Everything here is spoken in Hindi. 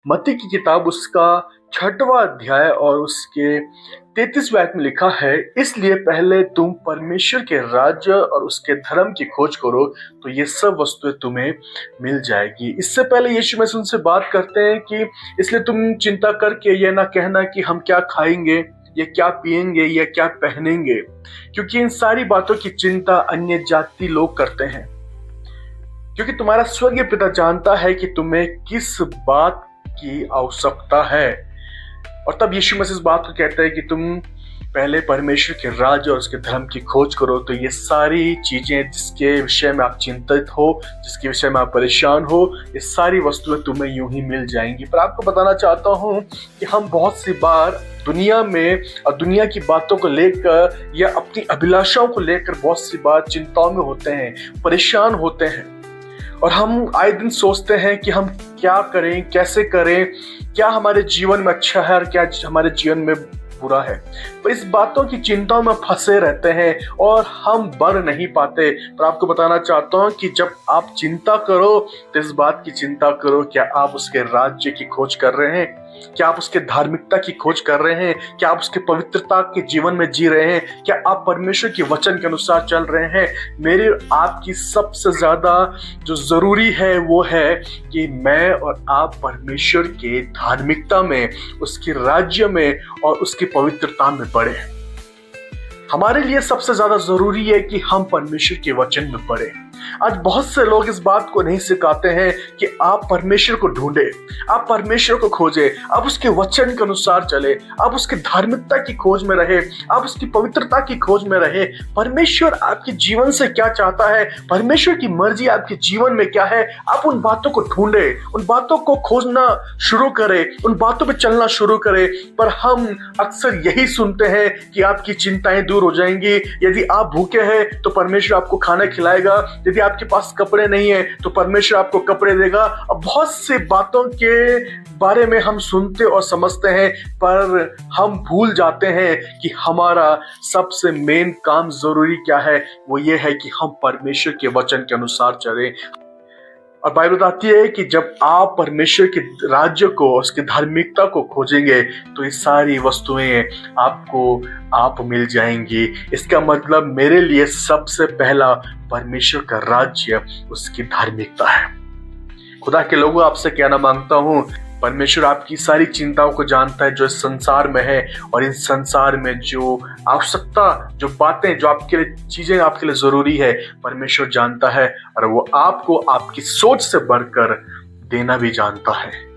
मत्ती की किताब उसका 6वां अध्याय और उसके 33वें आयत में लिखा है, इसलिए पहले तुम परमेश्वर के राज्य और उसके धर्म की खोज करो तो ये सब वस्तुएं तुम्हें मिल जाएगी। इससे पहले यीशु मसीह उनसे बात करते हैं कि इसलिए तुम चिंता करके ये ना कहना कि हम क्या खाएंगे या क्या पिएंगे या क्या पहनेंगे, क्योंकि इन सारी बातों की चिंता अन्य जाति लोग करते हैं। क्योंकि तुम्हारा स्वर्गीय पिता जानता है कि तुम्हें किस बात की आवश्यकता है। और तब यीशु मसीह इस बात को कहता है कि तुम पहले परमेश्वर के राज्य और उसके धर्म की खोज करो तो ये सारी चीजें जिसके विषय में आप चिंतित हो, जिसके विषय में आप परेशान हो, ये सारी वस्तुएं तुम्हें यूं ही मिल जाएंगी। पर आपको बताना चाहता हूं कि हम बहुत सी बार दुनिया में और दुनिया की बातों को लेकर या अपनी अभिलाषाओं को लेकर बहुत सी बार चिंताओं में होते हैं, परेशान होते हैं। और हम आए दिन सोचते हैं कि हम क्या करें, कैसे करें, क्या हमारे जीवन में अच्छा है और क्या हमारे जीवन में बुरा है। पर इस बातों की चिंताओं में फंसे रहते हैं और हम बढ़ नहीं पाते। पर आपको बताना चाहता हूं कि जब आप चिंता करो तो इस बात की चिंता करो, क्या आप उसके राज्य की खोज कर रहे हैं, क्या आप उसके धार्मिकता की खोज कर रहे हैं, क्या आप उसके पवित्रता के जीवन में जी रहे हैं, क्या आप परमेश्वर के वचन के अनुसार चल रहे हैं। मेरे आपकी सबसे ज्यादा जो जरूरी है वो है कि मैं और आप परमेश्वर के धार्मिकता में, उसके राज्य में और उसकी पवित्रता में बढ़े। हमारे लिए सबसे ज्यादा जरूरी है कि हम परमेश्वर के वचन में पढ़ें। आज बहुत से लोग इस बात को नहीं सिखाते हैं कि आप परमेश्वर को ढूंढे, आप परमेश्वर को खोजे, आप उसके वचन के अनुसार चले, आप उसकी धार्मिकता की खोज में रहे, आप उसकी पवित्रता की खोज में रहे। परमेश्वर आपके जीवन से क्या चाहता है, परमेश्वर की मर्जी आपके जीवन में क्या है, आप उन बातों को ढूंढे, उन बातों को खोजना शुरू करें, उन बातों पर चलना शुरू करें। पर हम अक्सर यही सुनते हैं कि आपकी चिंताएं दूर हो जाएंगी, यदि आप भूखे हैं तो परमेश्वर आपको खाना खिलाएगा, यदि आपके पास कपड़े नहीं है तो परमेश्वर आपको कपड़े देगा। अब बहुत सी बातों के बारे में हम सुनते और समझते हैं, पर हम भूल जाते हैं कि हमारा सबसे मेन काम जरूरी क्या है। वो ये है कि हम परमेश्वर के वचन के अनुसार चलें। और बाइबल बताती है कि जब आप परमेश्वर के राज्य को, उसकी धार्मिकता को खोजेंगे तो ये सारी वस्तुएं आप मिल जाएंगी। इसका मतलब मेरे लिए सबसे पहला परमेश्वर का राज्य, उसकी धार्मिकता है। खुदा के लोगों, आपसे कहना मांगता हूँ, परमेश्वर आपकी सारी चिंताओं को जानता है जो इस संसार में है, और इस संसार में जो आवश्यकता, जो बातें, जो आपके लिए चीजें आपके लिए जरूरी है, परमेश्वर जानता है और वो आपको आपकी सोच से बढ़कर देना भी जानता है।